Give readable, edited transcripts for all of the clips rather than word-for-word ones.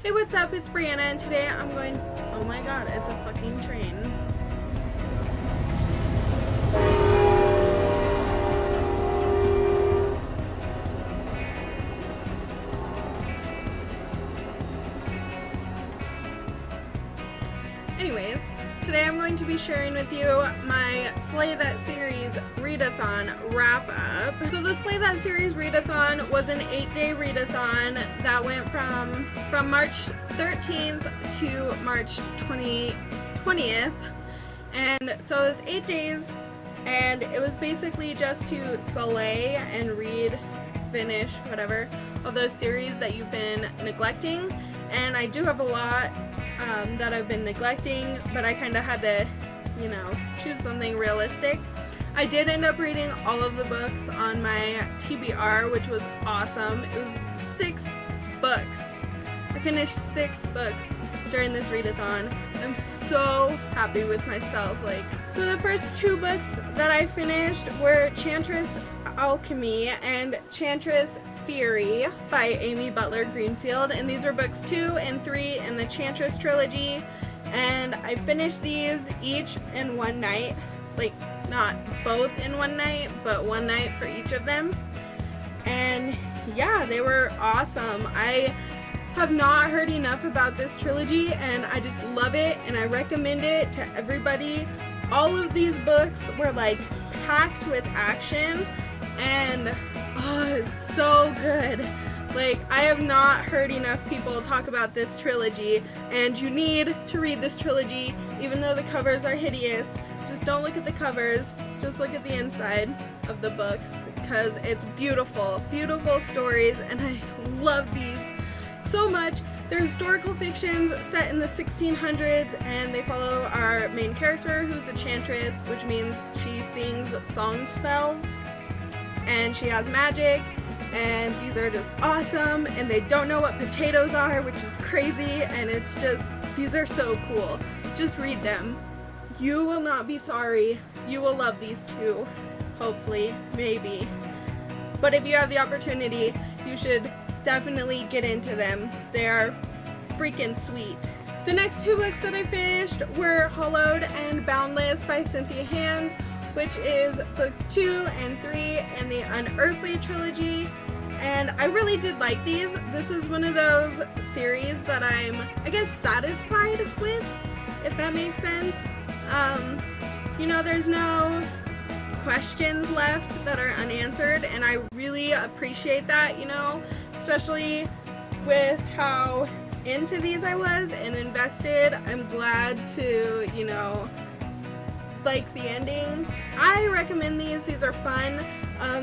Hey, what's up? It's Brianna, and today I'm going. Oh my god, it's a fucking train. Anyways, today I'm going to be sharing with you my Slay That Series Readathon wrap up. So the Slay That Series Readathon was an 8-day readathon that went from March 13th to March 20th. And so it was 8 days, and it was basically just to slay and read, finish, whatever, all those series that you've been neglecting. And I do have a lot that I've been neglecting, but I kind of had to, choose something realistic. I did end up reading all of the books on my TBR, which was awesome. It was 6 books. I finished 6 books during this readathon. I'm so happy with myself. So the first 2 books that I finished were Chantress Alchemy and Chantress Fury by Amy Butler Greenfield, and these are books 2 and 3 in the Chantress trilogy, and I finished these each in one night, not both in one night, but one night for each of them. And yeah, they were awesome. I have not heard enough about this trilogy, and I just love it, and I recommend it to everybody. All of these books were packed with action, and it's so good. I have not heard enough people talk about this trilogy, and you need to read this trilogy, even though the covers are hideous. Just don't look at the covers, just look at the inside of the books, because it's beautiful, beautiful stories, and I love these so much. They're historical fictions set in the 1600s, and they follow our main character, who's a chantress, which means she sings song spells, and she has magic, and these are just awesome, and they don't know what potatoes are, which is crazy, and it's just, these are so cool. Just read them. You will not be sorry. You will love these too. Hopefully. Maybe. But if you have the opportunity, you should definitely get into them. They are freaking sweet. The next 2 books that I finished were Hollowed and Boundless by Cynthia Hands, which is books 2 and 3 in the Unearthly trilogy, and I really did like these. This is one of those series that I'm, satisfied with, if that makes sense. There's no questions left that are unanswered, and I really appreciate that, especially with how into these I was and invested. I'm glad to, like the ending. I recommend these. These are fun.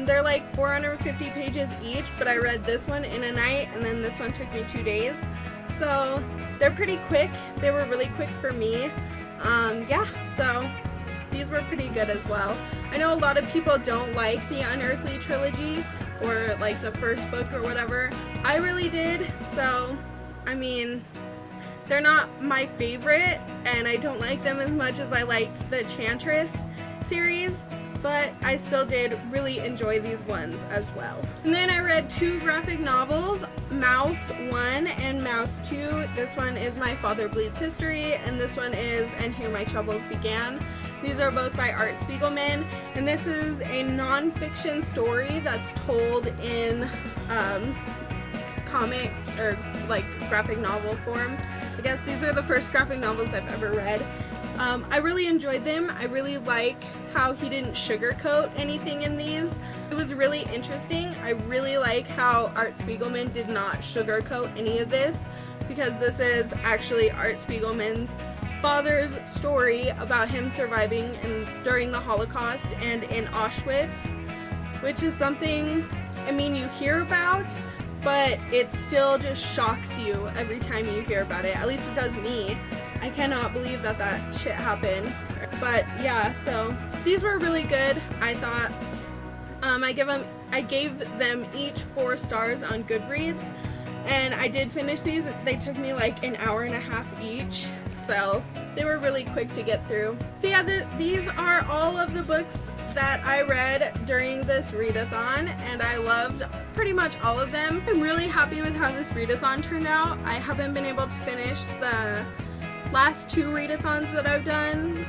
They're 450 pages each, but I read this one in a night, and then this one took me 2 days. So they're pretty quick. They were really quick for me. So these were pretty good as well. I know a lot of people don't like the Unearthly trilogy, or the first book or whatever. I really did, so they're not my favorite, and I don't like them as much as I liked the Chantress series, but I still did really enjoy these ones as well. And then I read 2 graphic novels, Mouse 1 and Mouse 2. This one is My Father Bleeds History, and this one is And Here My Troubles Began. These are both by Art Spiegelman, and this is a non-fiction story that's told in comics or graphic novel form. I guess these are the first graphic novels I've ever read. I really enjoyed them. I really like how he didn't sugarcoat anything in these. It was really interesting. I really like how Art Spiegelman did not sugarcoat any of this, because this is actually Art Spiegelman's father's story about him surviving during the Holocaust and in Auschwitz, which is something, you hear about, but it still just shocks you every time you hear about it. At least it does me. I cannot believe that shit happened. But yeah, so these were really good, I thought. I gave them each 4 stars on Goodreads, and I did finish these. They took me an hour and a half each, so they were really quick to get through. So yeah, these are all of the books that I read during this readathon, and I loved pretty much all of them. I'm really happy with how this readathon turned out. I haven't been able to finish the last 2 readathons that I've done,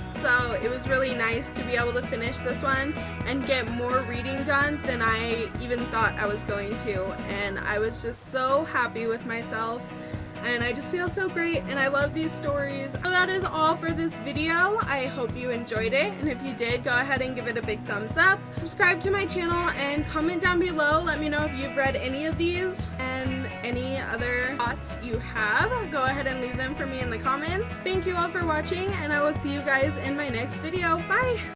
so it was really nice to be able to finish this one and get more reading done than I even thought I was going to, and I was just so happy with myself. And I just feel so great, and I love these stories. So that is all for this video. I hope you enjoyed it, and if you did, go ahead and give it a big thumbs up. Subscribe to my channel and comment down below. Let me know if you've read any of these and any other thoughts you have. Go ahead and leave them for me in the comments. Thank you all for watching, and I will see you guys in my next video. Bye!